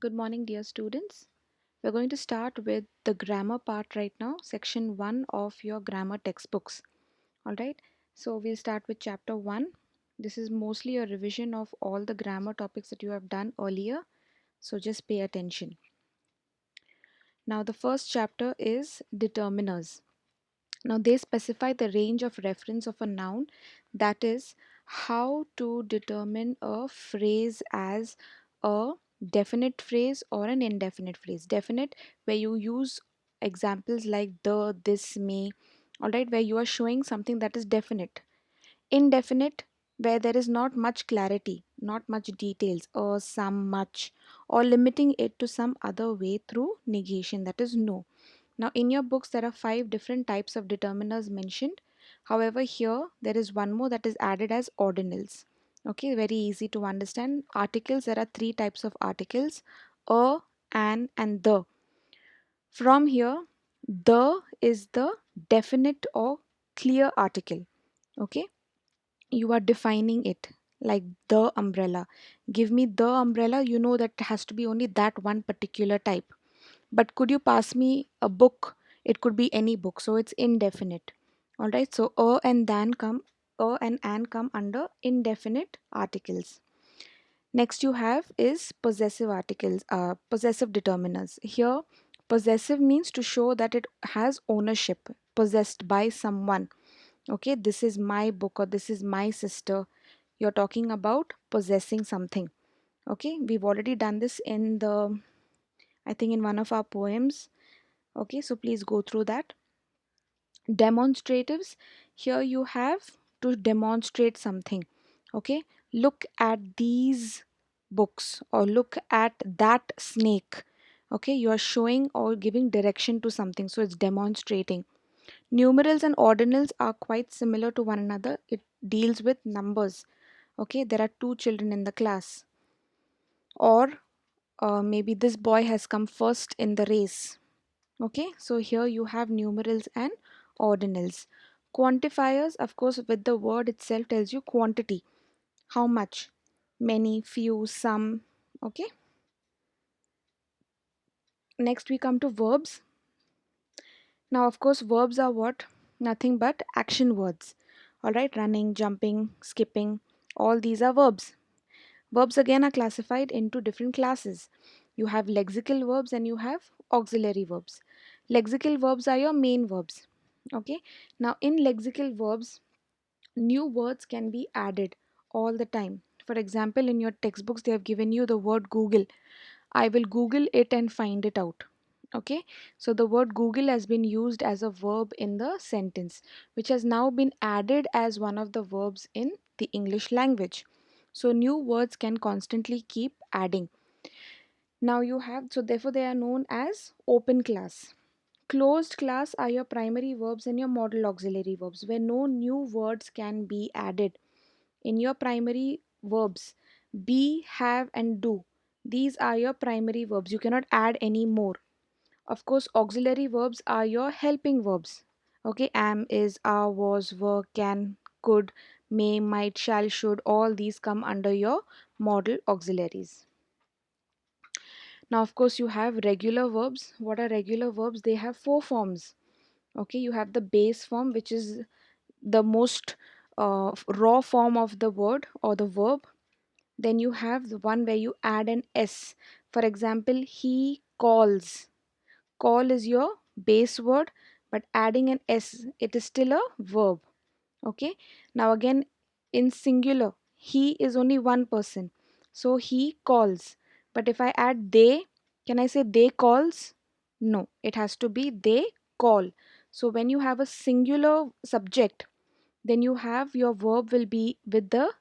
Good morning, dear students. We're going to start with the grammar part right now, section 1 of your grammar textbooks. All right, so we'll start with chapter 1. This is mostly a revision of all the grammar topics that you have done earlier, so just pay attention. Now, the first chapter is determiners. Now, they specify the range of reference of a noun, that is, how to determine a phrase as a definite phrase or an indefinite phrase. Definite, where you use examples like the, this, may, all right, where you are showing something that is definite. Indefinite, where there is not much clarity, not much details, or some, much, or limiting it to some other way through negation, that is, no. Now, in your books, there are 5 different types of determiners mentioned. However, here there is one more that is added as ordinals. Okay, very easy to understand. Articles, there are 3 types of articles: a, an, and the. From here, the is the definite or clear article. Okay, you are defining it like the umbrella. Give me the umbrella, you know that it has to be only that one particular type. But could you pass me a book? It could be any book, so it's indefinite. All right, so a and an come under indefinite articles. Next you have is possessive articles, possessive determiners. Here, possessive means to show that it has ownership, possessed by someone. Okay, this is my book or this is my sister. You're talking about possessing something. Okay, we've already done this in I think in one of our poems. Okay, so please go through that. Demonstratives, here you have to demonstrate something. Okay, look at these books or look at that snake. Okay, you are showing or giving direction to something, so it's demonstrating. Numerals and ordinals are quite similar to one another. It deals with numbers. Okay, there are 2 children in the class, or maybe this boy has come first in the race. Okay, so here you have numerals and ordinals. Quantifiers, of course, with the word itself tells you quantity, how much, many, few, some. Okay, next we come to verbs. Now, of course, verbs are what? Nothing but action words. All right, running, jumping, skipping, all these are verbs. Verbs again are classified into different classes. You have lexical verbs and you have auxiliary verbs. Lexical verbs are your main verbs. Okay, now in lexical verbs, new words can be added all the time. For example, in your textbooks, they have given you the word Google. I will Google it and find it out. Okay, so the word Google has been used as a verb in the sentence, which has now been added as one of the verbs in the English language. So new words can constantly keep adding. Now you have, so therefore they are known as open class. Closed class are your primary verbs and your modal auxiliary verbs, where no new words can be added. In your primary verbs, be, have, and do, these are your primary verbs. You cannot add any more. Of course, auxiliary verbs are your helping verbs. Okay, am, is, are, was, were, can, could, may, might, shall, should, all these come under your modal auxiliaries. Now, of course, you have regular verbs. What are regular verbs? They have 4 forms. Okay, you have the base form, which is the most raw form of the word or the verb. Then you have the one where you add an s. For example, he calls. Call is your base word, but adding an s, it is still a verb. Okay, now again in singular, he is only one person, so he calls. But if I add they, can I say they calls? No, it has to be they call. So when you have a singular subject, then you have your verb will be with the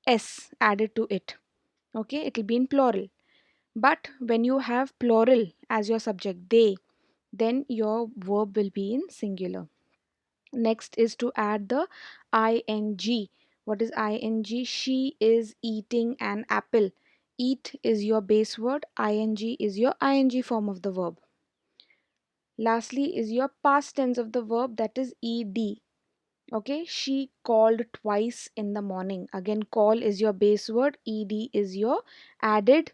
s added to it. Okay, it will be in plural. But when you have plural as your subject, they, then your verb will be in singular. Next is to add the ing. What is ing? She is eating an apple. Eat is your base word, ing is your ing form of the verb. Lastly is your past tense of the verb, that is ed. Okay, she called twice in the morning. Again, call is your base word, ed is your added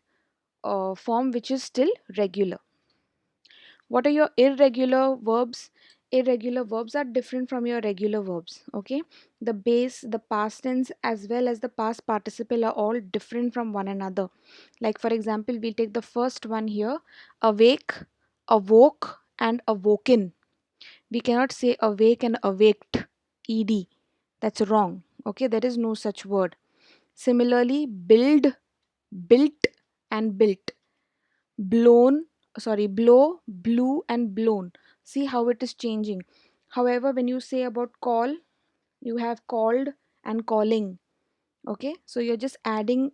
form which is still regular. What are your irregular verbs? Irregular verbs are different from your regular verbs. Okay, the base, the past tense, as well as the past participle are all different from one another. Like, for example, we'll take the first one here: awake, awoke, and awoken. We cannot say awake and awaked, ed. That's wrong. Okay, there is no such word. Similarly, build, built, and built. Blown, sorry, blow, blew, and blown. See how it is changing. However, when you say about call, you have called and calling. Okay, so you're just adding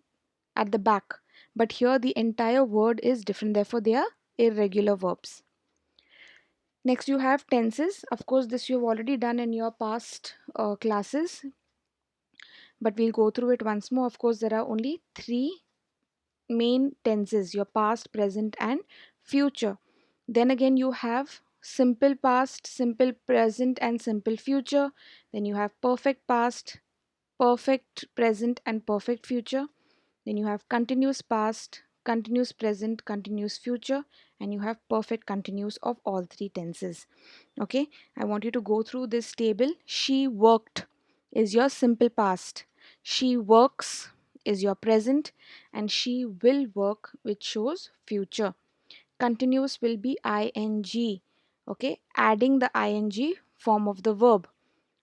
at the back, but here the entire word is different, therefore they are irregular verbs. Next, you have tenses. Of course, this you've already done in your past classes, but we'll go through it once more. Of course, there are only three main tenses: your past, present, and future. Then again, you have simple past, simple present, and simple future. Then you have perfect past, perfect present, and perfect future. Then you have continuous past, continuous present, continuous future, and you have perfect continuous of all three tenses. Okay, I want you to go through this table. She worked is your simple past, she works is your present, and she will work, which shows future. Continuous will be ing. Okay, adding the ing form of the verb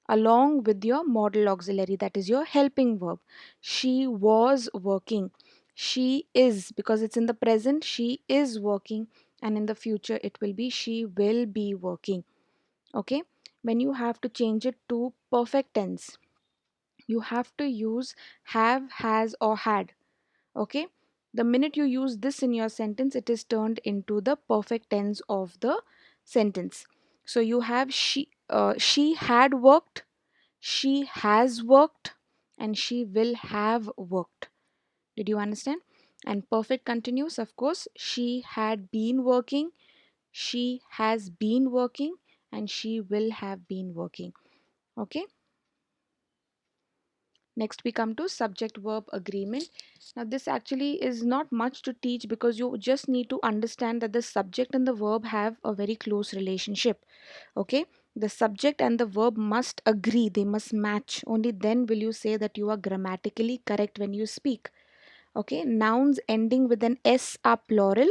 along with your modal auxiliary, that is your helping verb. She was working, she is, because it's in the present, she is working, and in the future it will be she will be working. Okay, when you have to change it to perfect tense, you have to use have, has, or had. Okay, the minute you use this in your sentence, it is turned into the perfect tense of the sentence. So you have she had worked, she has worked, and she will have worked. Did you understand? And perfect continuous, of course, she had been working, she has been working, and she will have been working. Okay, next we come to subject verb agreement. Now this actually is not much to teach, because you just need to understand that the subject and the verb have a very close relationship. Okay, the subject and the verb must agree, they must match, only then will you say that you are grammatically correct when you speak. Okay, nouns ending with an s are plural,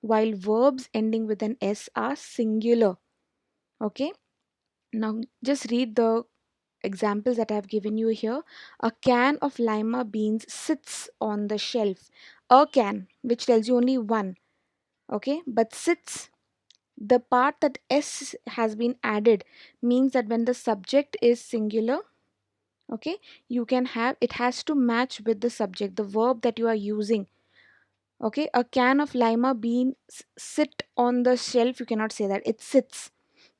while verbs ending with an s are singular. Okay, now just read the examples that I've given you here. A can of lima beans sits on the shelf. A can, which tells you only one. Okay, but sits, the part that s has been added, means that when the subject is singular, okay, you can have, it has to match with the subject, the verb that you are using. Okay, a can of lima beans sit on the shelf, you cannot say that, it sits.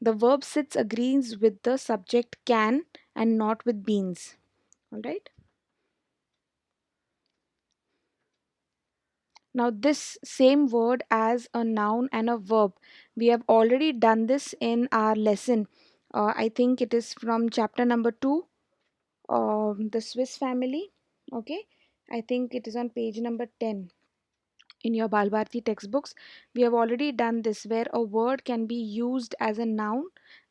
The verb sits agrees with the subject can and not with beans. All right, now this same word as a noun and a verb, we have already done this in our lesson. I think it is from chapter number 2, the Swiss family. Okay, I think it is on page number 10 in your Balbharti textbooks. We have already done this, where a word can be used as a noun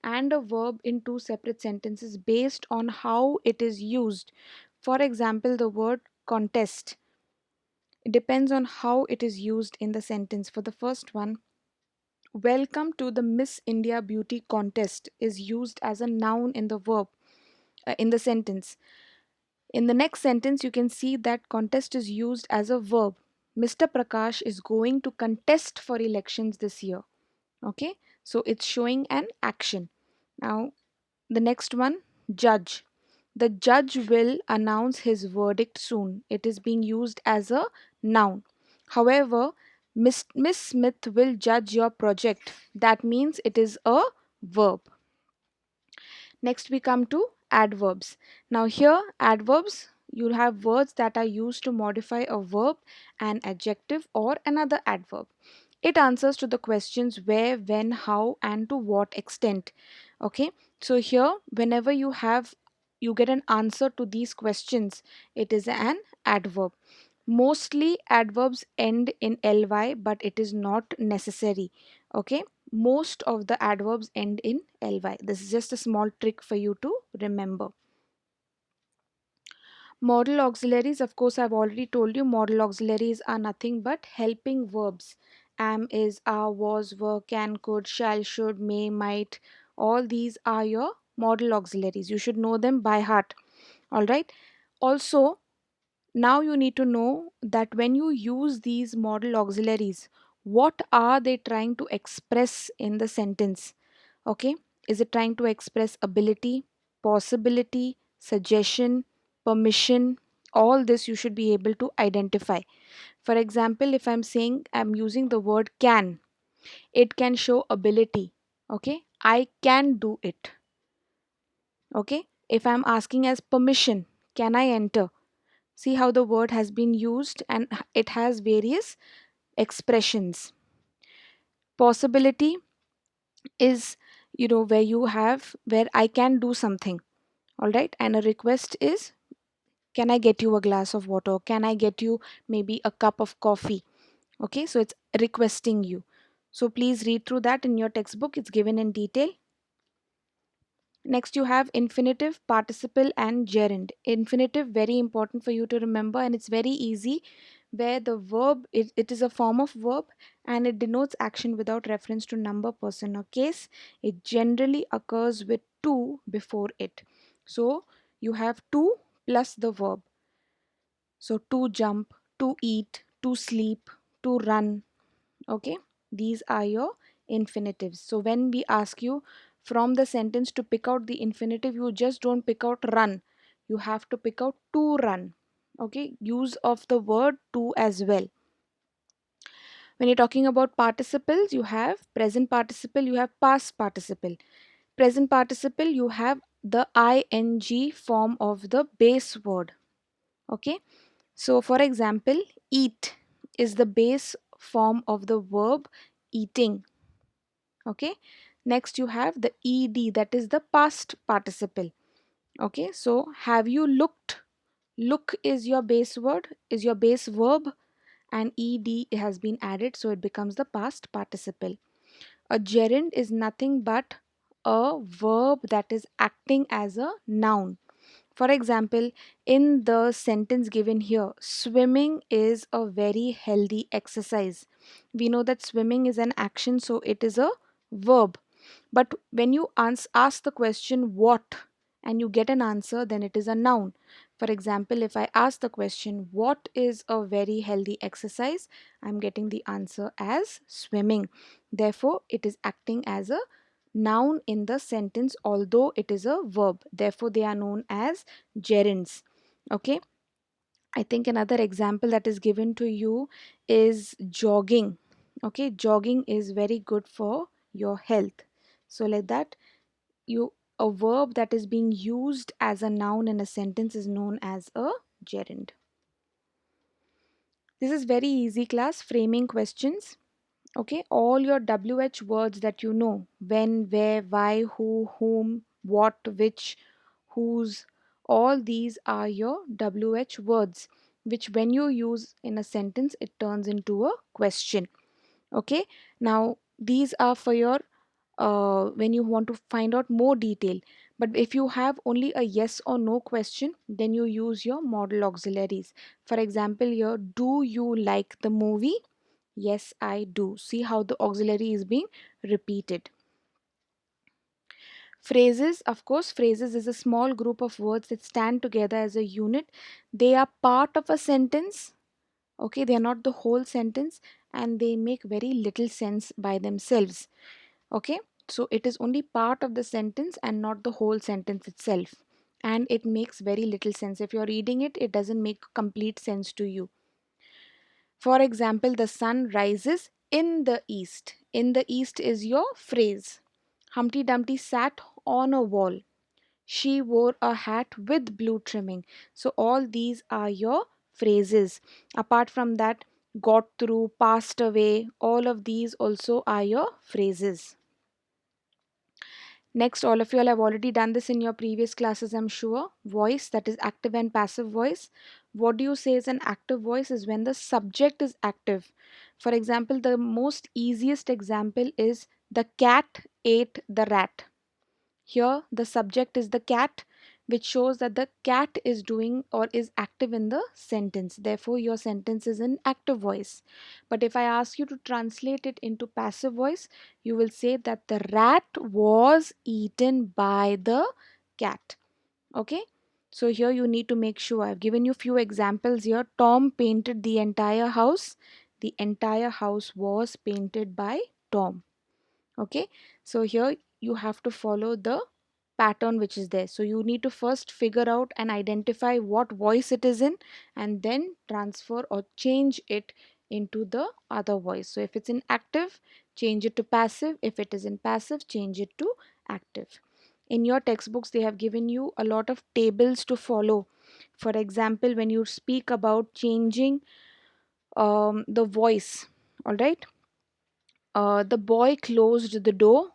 and a verb in two separate sentences based on how it is used. For example, the word contest, it depends on how it is used in the sentence. For the first one, welcome to the Miss India Beauty Contest is used as a noun in the verb, in the sentence. In the next sentence, you can see that contest is used as a verb. Mr. Prakash is going to contest for elections this year. Okay, so it's showing an action. Now, the next one, judge. The judge will announce his verdict soon. It is being used as a noun. However, Miss Smith will judge your project. That means it is a verb. Next, we come to adverbs. Now, here, adverbs, you have words that are used to modify a verb, an adjective, or another adverb. It answers to the questions where, when, how, and to what extent. Okay, so here, whenever you get an answer to these questions, it is an adverb. Mostly adverbs end in ly, but it is not necessary. Okay, most of the adverbs end in ly. This is just a small trick for you to remember. Modal auxiliaries, of course, I've already told you, modal auxiliaries are nothing but helping verbs. Am, is, are, was, were, can, could, shall, should, may, might. All these are your modal auxiliaries. You should know them by heart. All right. Also, now you need to know that when you use these modal auxiliaries, what are they trying to express in the sentence? Okay, is it trying to express ability, possibility, suggestion, permission? All this you should be able to identify. For example, if I'm saying I'm using the word can, it can show ability. Okay, I can do it. Okay, if I'm asking as permission, can I enter? See how the word has been used and it has various expressions. Possibility is, where you have where I can do something. All right, and a request is, can I get you a glass of water? Can I get you maybe a cup of coffee? Okay, so it's requesting you. So please read through that in your textbook, it's given in detail. Next, you have infinitive, participle, and gerund. Infinitive, very important for you to remember, and it's very easy. Where the verb, it is a form of verb and it denotes action without reference to number, person, or case. It generally occurs with to before it. So you have to plus the verb. So to jump, to eat, to sleep, to run. Okay, these are your infinitives. So when we ask you from the sentence to pick out the infinitive, you just don't pick out run, you have to pick out to run. Okay, use of the word to as well. When you're talking about participles, you have present participle, you have past participle. Present participle, you have the ing form of the base word. Okay, so for example, eat is the base form of the verb eating. Okay, next you have the ed, that is the past participle. Okay, so have you looked? Look is your base word, is your base verb, and ed has been added, so it becomes the past participle. A gerund is nothing but a verb that is acting as a noun. For example, in the sentence given here, swimming is a very healthy exercise. We know that swimming is an action, so it is a verb. But when you ask the question what and you get an answer, then it is a noun. For example, if I ask the question, what is a very healthy exercise? I'm getting the answer as swimming. Therefore, it is acting as a noun in the sentence, although it is a verb. Therefore, they are known as gerunds. Okay. I think another example that is given to you is jogging. Okay, jogging is very good for your health. So like that, you a verb that is being used as a noun in a sentence is known as a gerund. This is very easy class, framing questions. Okay, all your WH words that you know, when, where, why, who, whom, what, which, whose, all these are your WH words, which when you use in a sentence, it turns into a question. Okay, now these are for your when you want to find out more detail. But if you have only a yes or no question, then you use your modal auxiliaries. For example, here, do you like the movie? Yes, I do. See how the auxiliary is being repeated. Phrases, of course, phrases is a small group of words that stand together as a unit. They are part of a sentence. Okay, they are not the whole sentence and they make very little sense by themselves. Okay, so it is only part of the sentence and not the whole sentence itself. And it makes very little sense. If you're reading it, it doesn't make complete sense to you. For example, the sun rises in the east. In the east is your phrase. Humpty Dumpty sat on a wall. She wore a hat with blue trimming. So, all these are your phrases. Apart from that, got through, passed away, all of these also are your phrases. Next, all of you all have already done this in your previous classes, I'm sure. Voice, that is active and passive voice. What do you say is an active voice is when the subject is active. For example, the most easiest example is the cat ate the rat. Here, the subject is the cat, which shows that the cat is doing or is active in the sentence. Therefore, your sentence is in active voice. But if I ask you to translate it into passive voice, you will say that the rat was eaten by the cat. Okay? So here you need to make sure. I've given you few examples here. Tom painted the entire house. The entire house was painted by Tom. Okay, so here you have to follow the pattern which is there. So you need to first figure out and identify what voice it is in, and then transfer or change it into the other voice. So if it's in active, change it to passive. If it is in passive, change it to active. In your textbooks, they have given you a lot of tables to follow. For example, when you speak about changing the voice, all right, the boy closed the door.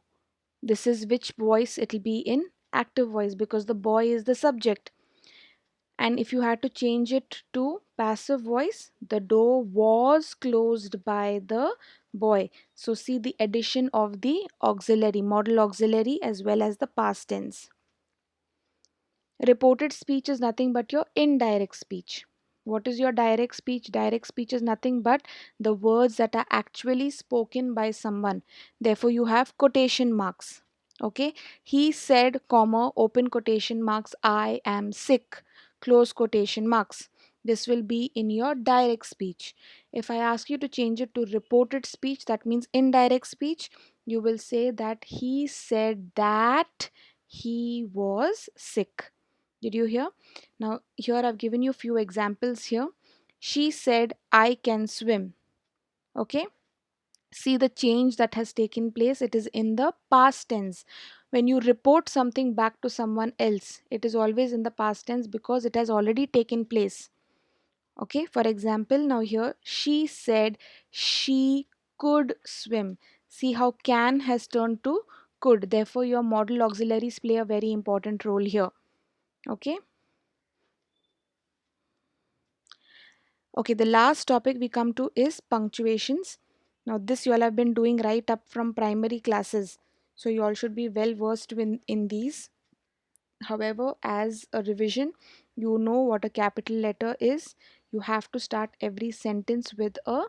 This is which voice it will be in active voice, because the boy is the subject. And if you had to change it to passive voice, the door was closed by the boy. So see the addition of the auxiliary, modal auxiliary, as well as the past tense. Reported speech is nothing but your indirect speech. What is your direct speech? Direct speech is nothing but the words that are actually spoken by someone. Therefore, you have quotation marks. Okay, he said, comma, open quotation marks, I am sick, close quotation marks. This will be in your direct speech. If I ask you to change it to reported speech, that means indirect speech, you will say that he said that he was sick. Did you hear? Now, here I've given you few examples here. She said, I can swim. Okay. See the change that has taken place. It is in the past tense. When you report something back to someone else, it is always in the past tense because it has already taken place. Okay. For example, now here, she said she could swim. See how can has turned to could. Therefore, your modal auxiliaries play a very important role here. Okay. Okay, the last topic we come to is punctuations. Now, this you all have been doing right up from primary classes, so you all should be well versed in these. However, as a revision, you know what a capital letter is. You have to start every sentence with a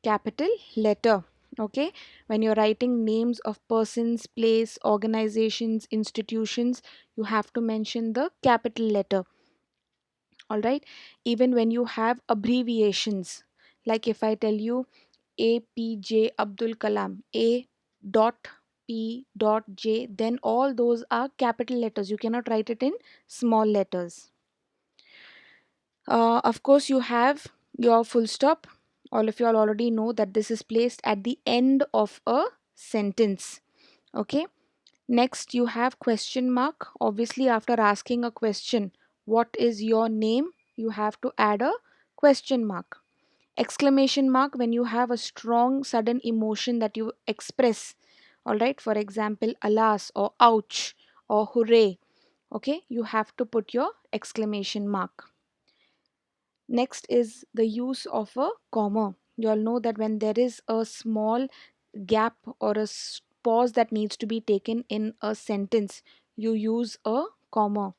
capital letter. Okay, when you're writing names of persons, place, organizations, institutions, you have to mention the capital letter. All right, even when you have abbreviations, like if I tell you APJ Abdul Kalam, A dot P dot J, then all those are capital letters. You cannot write it in small letters. Of course, you have your full stop. All of you all already know that this is placed at the end of a sentence. Okay. Next, you have question mark. Obviously, after asking a question, what is your name? You have to add a question mark. Exclamation mark when you have a strong, sudden emotion that you express. All right, for example, alas or ouch or hooray. Okay, you have to put your exclamation mark. Next is the use of a comma. You all know that when there is a small gap or a pause that needs to be taken in a sentence, you use a comma.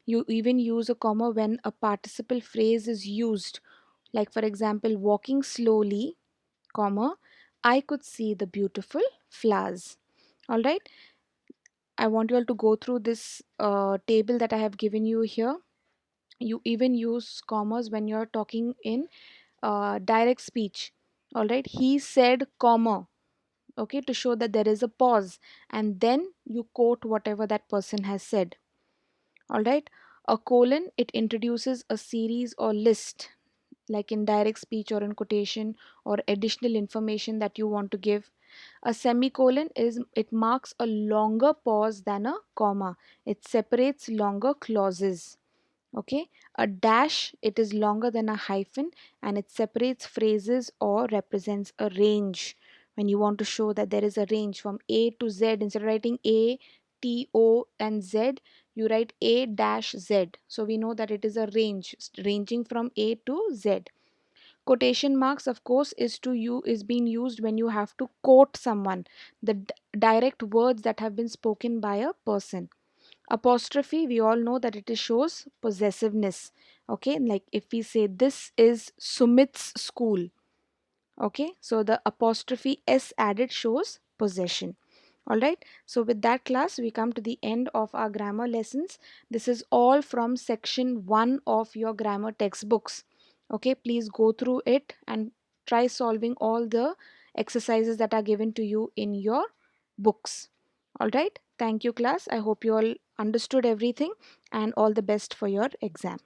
You even use a comma when a participle phrase is used. Like, for example, walking slowly, comma, I could see the beautiful flowers. All right. I want you all to go through this table that I have given you here. You even use commas when you're talking in direct speech. All right, he said comma, okay, to show that there is a pause, and then you quote whatever that person has said. All right, a colon, it introduces a series or list, like in direct speech or in quotation, or additional information that you want to give. A semicolon is, it marks a longer pause than a comma. It separates longer clauses. Okay, a dash, it is longer than a hyphen, and it separates phrases or represents a range. When you want to show that there is a range from A to Z, instead of writing A, T, O and Z, you write A dash Z. So we know that it is a range ranging from A to Z. Quotation marks, of course, is being used when you have to quote someone, the direct words that have been spoken by a person. Apostrophe, we all know that it shows possessiveness. Okay, like if we say this is Sumit's school, okay, so the apostrophe s added shows possession. All right, so with that, class, we come to the end of our grammar lessons. This is all from section 1 of your grammar textbooks. Okay, please go through it and try solving all the exercises that are given to you in your books. All right, thank you, class. I hope you all understood everything, and all the best for your exam.